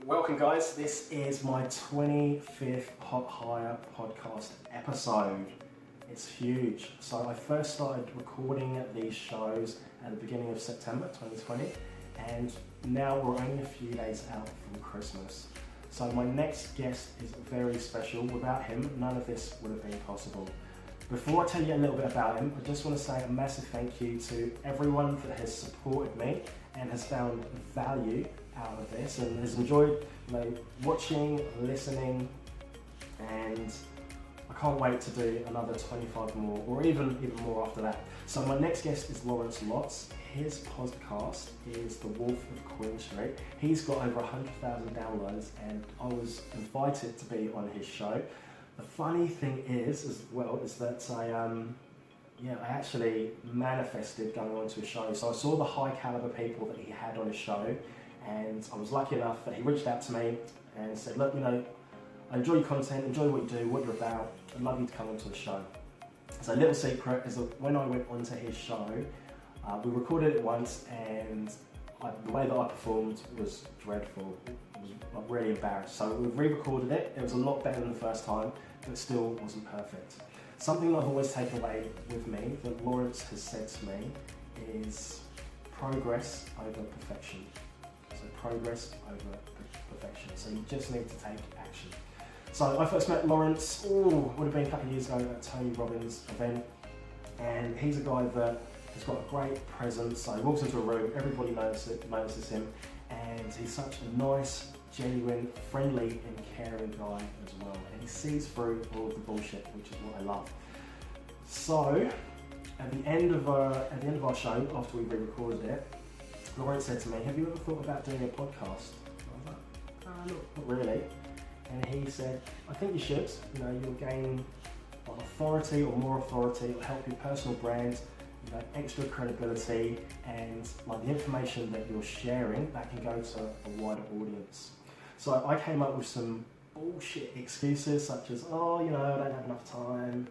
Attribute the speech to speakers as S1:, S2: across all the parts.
S1: Welcome guys, this is my 25th Hot Hire podcast episode. It's huge. So I first started recording these shows at the beginning of September 2020 and now we're only a few days out from Christmas. So my next guest is very special. Without him, none of this would have been possible. Before I tell you a little bit about him, I just want to say a massive thank you to everyone that has supported me and has found value out of this and has enjoyed watching, listening, and I can't wait to do another 25 more or even more after that. So my next guest is Lawrence Lotze. His podcast is The Wolf of Queen Street. He's got over 100,000 downloads and I was invited to be on his show. The funny thing is that I actually manifested going on to a show. So I saw the high caliber people that he had on his show, and I was lucky enough that he reached out to me and said, look, I enjoy your content, enjoy what you do, what you're about, I'd love you to come onto the show. So a little secret is that when I went onto his show, we recorded it once and the way that I performed was dreadful. I was really embarrassed. So we re-recorded it. It was a lot better than the first time, but still wasn't perfect. Something that I've always taken away with me that Lawrence has said to me is progress over perfection. So progress over perfection. So you just need to take action. So I first met Lawrence, would have been a couple of years ago at Tony Robbins' event, and he's a guy that has got a great presence. So he walks into a room, everybody notices him, and he's such a nice, genuine, friendly and caring guy as well. And he sees through all of the bullshit, which is what I love. So at the end of our show, after we re-recorded it, Lawrence said to me, have you ever thought about doing a podcast? I was like, no, not really. And he said, I think you should. You'll gain authority or more authority. It'll help your personal brand, extra credibility, and the information that you're sharing that can go to a wider audience. So I came up with some bullshit excuses such as, I don't have enough time,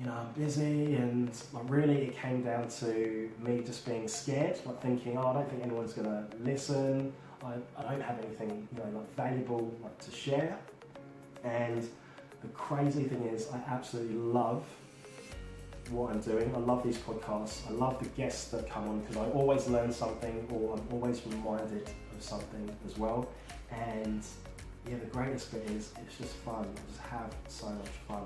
S1: I'm busy, and really it came down to me just being scared, thinking, I don't think anyone's gonna listen, I don't have anything valuable to share. And the crazy thing is I absolutely love what I'm doing. I love these podcasts. I love the guests that come on because I always learn something or I'm always reminded of something as well. And the greatest bit is it's just fun. I just have so much fun.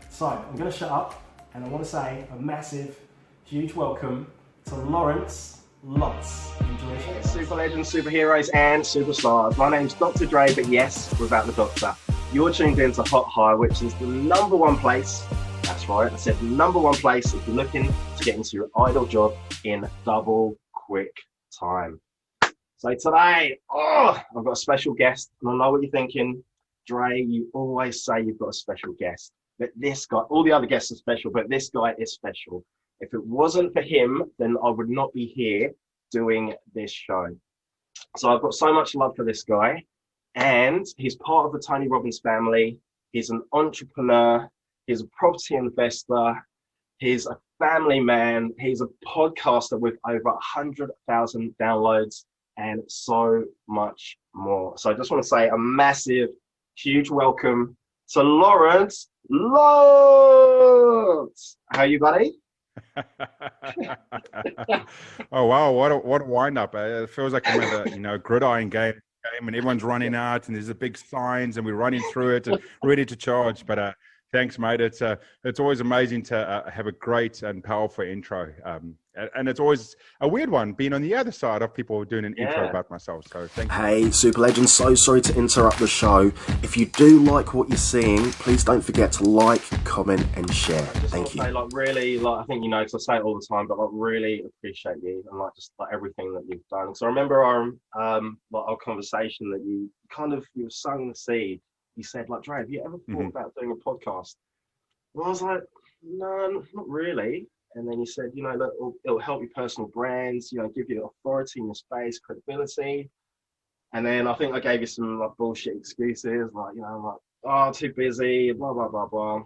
S1: So I'm going to shut up and I want to say a massive, huge welcome to Lawrence Lotze. Enjoy the show.
S2: Super legends, superheroes and superstars. My name's Dr. Dre, but yes, without the doctor. You're tuned in to Hot Hire, which is the #1 place. That's right, I said #1 place if you're looking to get into your idol job in double quick time. So today, I've got a special guest, and I know what you're thinking. Dre, you always say you've got a special guest, but this guy, all the other guests are special, but this guy is special. If it wasn't for him, then I would not be here doing this show. So I've got so much love for this guy, and he's part of the Tony Robbins family. He's an entrepreneur. He's a property investor. He's a family man. He's a podcaster with over 100,000 downloads and so much more. So I just want to say a massive, huge welcome to Lawrence Lotze. How are you, buddy?
S3: Oh wow, what a wind up. It feels like I'm at a gridiron game and everyone's running out and there's the big signs and we're running through it and ready to charge. But thanks, mate. It's always amazing to have a great and powerful intro. And it's always a weird one being on the other side of people doing an intro about myself. So thank you.
S1: Hey, Super Legends, so sorry to interrupt the show. If you do like what you're seeing, please don't forget to like, comment, and share. Thank you.
S2: Say, really, I think because I say it all the time, but really appreciate you and just everything that you've done. So I remember our conversation that you were sowing the seed. You said, Dre, have you ever thought about doing a podcast? Well, I was like, no, not really. And then you said, look, it'll help your personal brands, give you authority in your space, credibility. And then I think I gave you some bullshit excuses, too busy, blah, blah, blah, blah.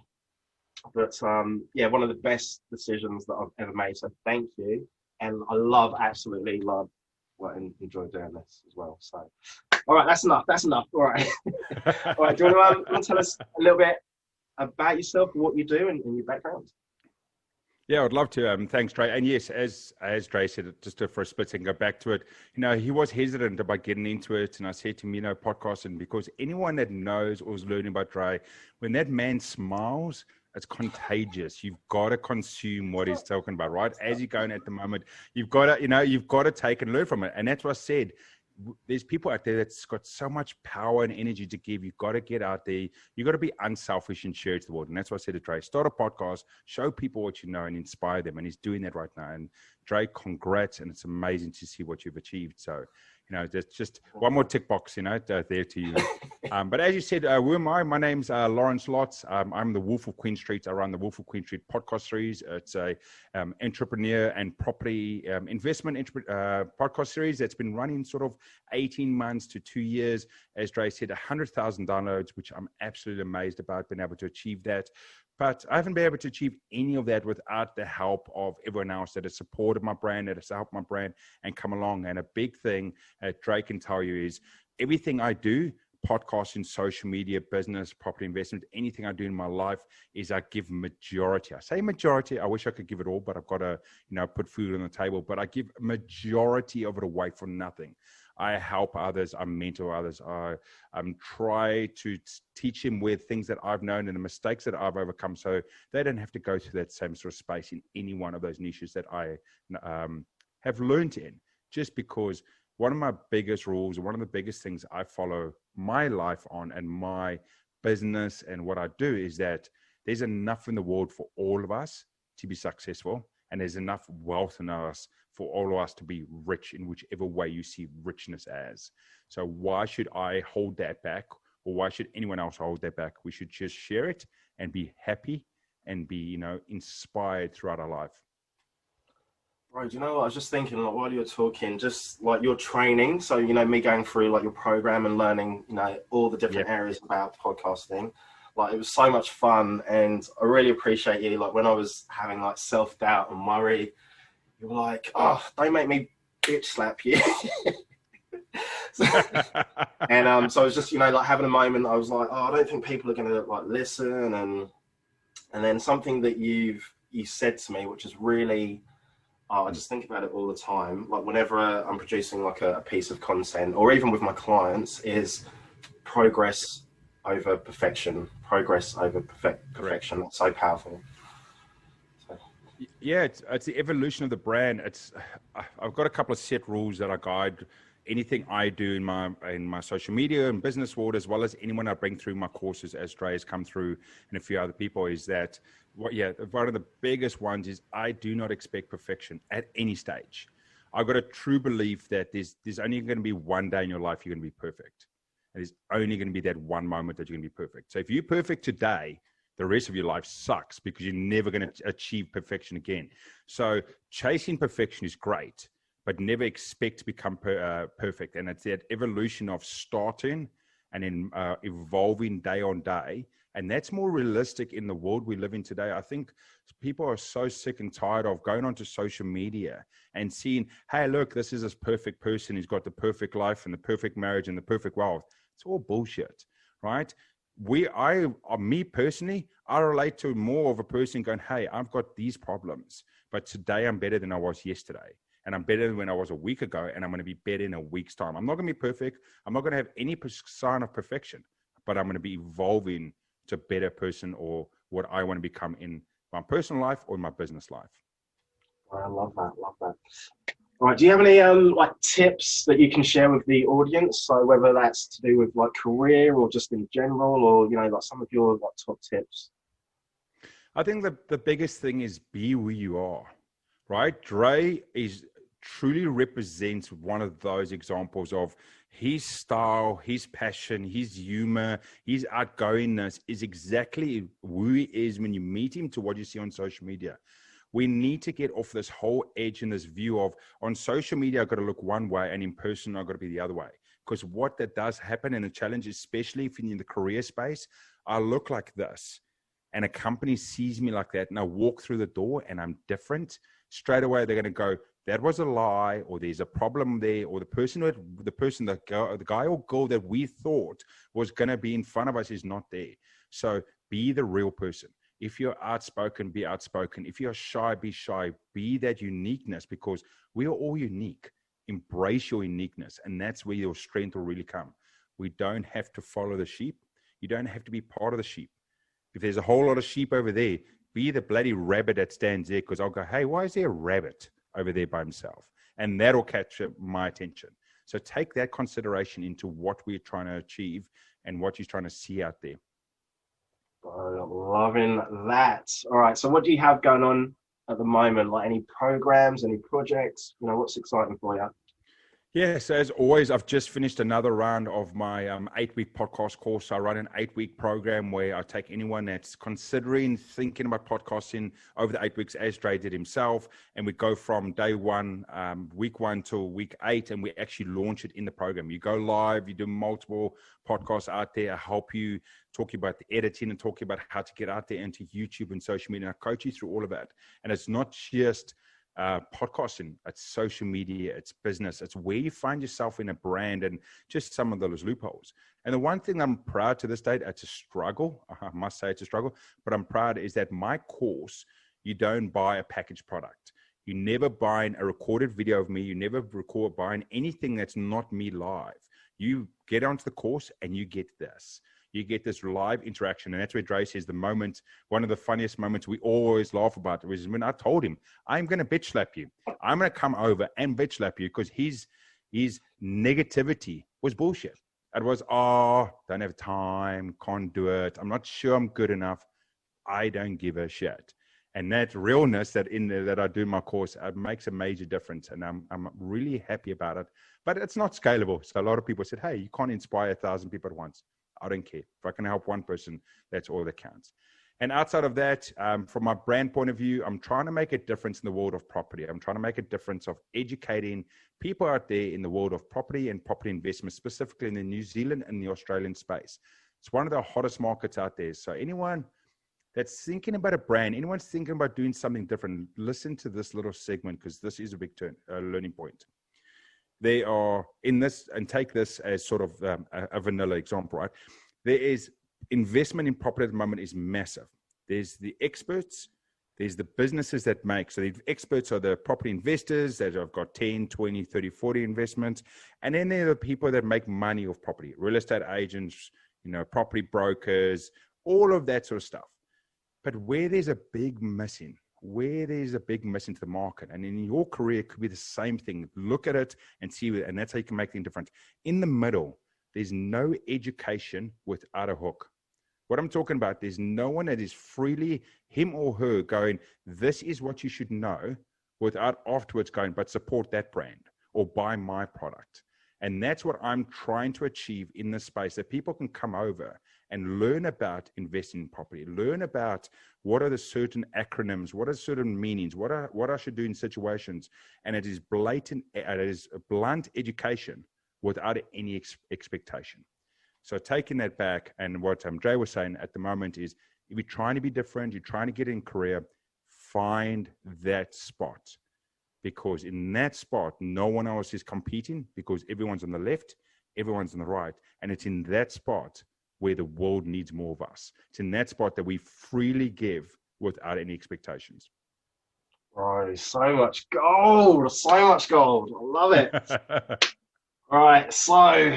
S2: But one of the best decisions that I've ever made. So thank you. And I absolutely love and enjoy doing this as well. So All right, that's enough. That's enough. All right. All right. Do you want to tell us a little bit about yourself, what you do, and your background?
S3: Yeah, I'd love to. Thanks, Dre. And yes, as Dre said, just for a split second, go back to it. He was hesitant about getting into it, and I said to him, podcasting, because anyone that knows or is learning about Dre, when that man smiles, it's contagious. You've got to consume what he's talking about, right? As you're going at the moment, you've got to take and learn from it. And that's what I said. There's people out there that's got so much power and energy to give. You've got to get out there. You've got to be unselfish and share it to the world. And that's what I said to Dre. Start a podcast, show people what you know and inspire them. And he's doing that right now. And Dre, congrats. And it's amazing to see what you've achieved. So, there's just one more tick box, there to you. But as you said, who am I? My name's Lawrence Lotze. I'm the Wolf of Queen Street. I run the Wolf of Queen Street podcast series. It's a entrepreneur and property investment podcast series that's been running sort of 18 months to 2 years. As Dre said, 100,000 downloads, which I'm absolutely amazed about being able to achieve that. But I haven't been able to achieve any of that without the help of everyone else that has supported my brand, that has helped my brand and come along. And a big thing that Drake can tell you is everything I do, podcasting, social media, business, property investment, anything I do in my life is I give majority. I say majority. I wish I could give it all, but I've got to, put food on the table. But I give majority of it away for nothing. I help others. I mentor others. I try to teach them with things that I've known and the mistakes that I've overcome, so they don't have to go through that same sort of space in any one of those niches that I have learned in. Just because one of my biggest rules, one of the biggest things I follow my life on and my business and what I do is that there's enough in the world for all of us to be successful. And there's enough wealth in us for all of us to be rich in whichever way you see richness as. So why should I hold that back, or why should anyone else hold that back? We should just share it and be happy and be, inspired throughout our life.
S2: Right, do you know what? I was just thinking, while you were talking, just like your training. So, me going through your program and learning, all the different areas about podcasting. It was so much fun, and I really appreciate you. When I was having self-doubt and worry, you were like, "Oh, don't make me bitch slap you." So I was just, having a moment. I was like, "Oh, I don't think people are going to listen." And then something that you said to me, which is really, I just think about it all the time. Whenever I'm producing a piece of content, or even with my clients, is progress over perfection. Progress over perfection. That's so powerful.
S3: Yeah, it's the evolution of the brand. I've got a couple of set rules that I guide anything I do in my social media and business world, as well as anyone I bring through my courses, as Dre has come through, and a few other people. Is that one of the biggest ones is I do not expect perfection at any stage. I've got a true belief that there's only going to be one day in your life you're going to be perfect. And it's only going to be that one moment that you're going to be perfect. So if you're perfect today, the rest of your life sucks because you're never going to achieve perfection again. So chasing perfection is great, but never expect to become perfect. And it's that evolution of starting and then evolving day on day. And that's more realistic in the world we live in today. I think people are so sick and tired of going onto social media and seeing, hey, look, this is this perfect person. He's got the perfect life and the perfect marriage and the perfect wealth. It's all bullshit, right? Me personally, I relate to more of a person going, hey, I've got these problems, but today I'm better than I was yesterday. And I'm better than when I was a week ago, and I'm going to be better in a week's time. I'm not going to be perfect. I'm not going to have any sign of perfection, but I'm going to be evolving to a better person or what I want to become in my personal life or in my business life.
S2: I love that. Love that. All right. Do you have any tips that you can share with the audience? So whether that's to do with career or just in general, or some of your top tips.
S3: I think the biggest thing is be who you are, right? Dre truly represents one of those examples of his style, his passion, his humor, his outgoingness is exactly who he is when you meet him to what you see on social media. We need to get off this whole edge and this view of on social media, I've got to look one way and in person, I've got to be the other way. Because what that does happen in a challenge, especially if you're in the career space, I look like this and a company sees me like that and I walk through the door and I'm different. Straight away, they're going to go, that was a lie, or there's a problem there, or the guy or girl that we thought was going to be in front of us is not there. So be the real person. If you're outspoken, be outspoken. If you're shy, be shy. Be that uniqueness, because we are all unique. Embrace your uniqueness, and that's where your strength will really come. We don't have to follow the sheep. You don't have to be part of the sheep. If there's a whole lot of sheep over there, be the bloody rabbit that stands there, because I'll go, hey, why is there a rabbit over there by himself? And that'll catch my attention. So take that consideration into what we're trying to achieve and what you're trying to see out there.
S2: Oh, loving that. All right. So what do you have going on at the moment? Like any programs, any projects? You know, what's exciting for you?
S3: Yeah, so as always, I've just finished another round of my 8-week podcast course. I run an 8-week program where I take anyone that's considering thinking about podcasting over the 8 weeks, as Dre did himself, and we go from day one, week 1 till week 8, and we actually launch it in the program. You go live, you do multiple podcasts out there. I help you, talk about the editing and talk about how to get out there into YouTube and social media. And I coach you through all of that. And it's not just podcasting, it's social media, it's business, it's where you find yourself in a brand, and just some of those loopholes. And the one thing I'm proud to this date, it's a struggle, I must say it's a struggle, but I'm proud, is that my course, you don't buy a packaged product. You never buy a recorded video of me. You never buying anything that's not me live. You get onto the course and you get this. You get this live interaction. And that's where Dre says the moment, one of the funniest moments we always laugh about was when I told him, I'm going to bitch slap you. I'm going to come over and bitch slap you, because his negativity was bullshit. It was, don't have time, can't do it. I'm not sure I'm good enough. I don't give a shit. And that realness that I do in my course, it makes a major difference. And I'm really happy about it. But it's not scalable. So a lot of people said, hey, you can't inspire 1,000 people at once. I don't care. If I can help one person, that's all that counts. And outside of that, from my brand point of view, I'm trying to make a difference in the world of property. I'm trying to make a difference of educating people out there in the world of property and property investment, specifically in the New Zealand and the Australian space. It's one of the hottest markets out there. So anyone that's thinking about a brand, anyone's thinking about doing something different, listen to this little segment, because this is a big learning point. They are in this, and take this as sort of a vanilla example, right? There is investment in property at the moment is massive. There's the experts, there's the businesses that make. So the experts are the property investors that have got 10, 20, 30, 40 investments. And then there are the people that make money off property, real estate agents, property brokers, all of that sort of stuff. But where there's a big missing to the market, and in your career, it could be the same thing. Look at it and see, and that's how you can make the difference. In the middle, there's no education without a hook. What I'm talking about, there's no one that is freely, him or her, going, this is what you should know, without afterwards going, but support that brand or buy my product. And that's what I'm trying to achieve in this space, that people can come over and learn about investing in property, learn about what are the certain acronyms, what are certain meanings, what I should do in situations. And it is blunt education without any expectation. So taking that back, and what Dre was saying at the moment is, if you're trying to be different, you're trying to get in career, find that spot. Because in that spot, no one else is competing, because everyone's on the left, everyone's on the right. And it's in that spot where the world needs more of us. It's in that spot that we freely give without any expectations.
S2: Oh, so much gold. I love it. All right, so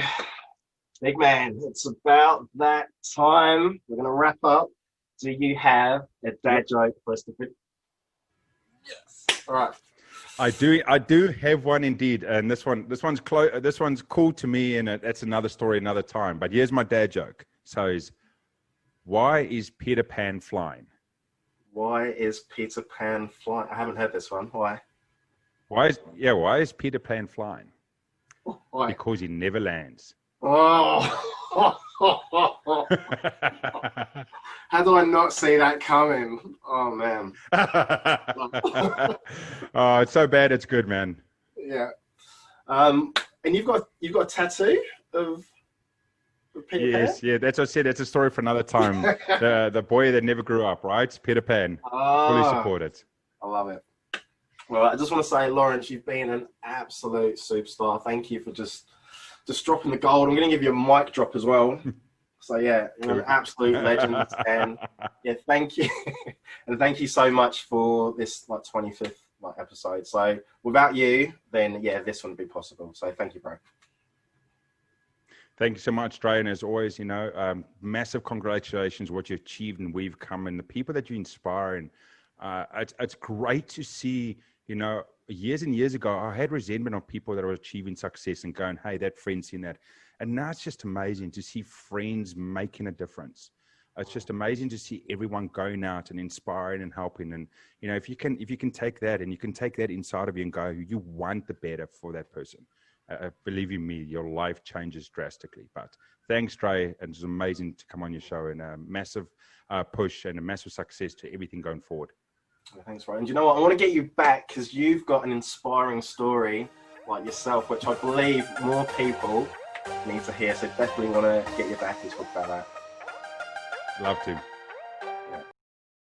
S2: big man, it's about that time. We're going to wrap up. Do you have a dad joke for us to fit? Yes. All right.
S3: I do have one indeed, and this one's cool to me, and that's another story, another time. But here's my dad joke. So why is Peter Pan flying?
S2: Why is Peter Pan flying? I haven't heard this one. Why?
S3: Why is Peter Pan flying?
S2: Why?
S3: Because he never lands.
S2: Oh. How do I not see that coming? Oh man.
S3: Oh, it's so bad it's good, man.
S2: Yeah. And you've got a tattoo of Peter Pan?
S3: Yeah, that's what I said. That's a story for another time. the boy that never grew up, right? Peter Pan. Fully support it.
S2: I love it. Well, I just want to say, Lawrence, you've been an absolute superstar. Thank you for just dropping the gold. I'm going to give you a mic drop as well. So yeah, you're an absolute legend, and yeah, thank you, and thank you so much for this 25th episode. So without you, then yeah, this wouldn't be possible. So thank you, bro.
S3: Thank you so much, Dre. And as always, massive congratulations what you achieved and we've come, and the people that you inspire. And it's great to see, years and years ago, I had resentment of people that are achieving success and going, hey, that friend's in that. And now it's just amazing to see friends making a difference. It's just amazing to see everyone going out and inspiring and helping. And, if you can take that and you can take that inside of you and go, you want the better for that person. Believe in me, your life changes drastically. But thanks, Dre. And it's amazing to come on your show, and a massive push and a massive success to everything going forward.
S2: Thanks, Ryan. And you know what? I want to get you back because you've got an inspiring story like yourself, which I believe more people need to hear. So definitely want to get you back and talk about that.
S3: Love to.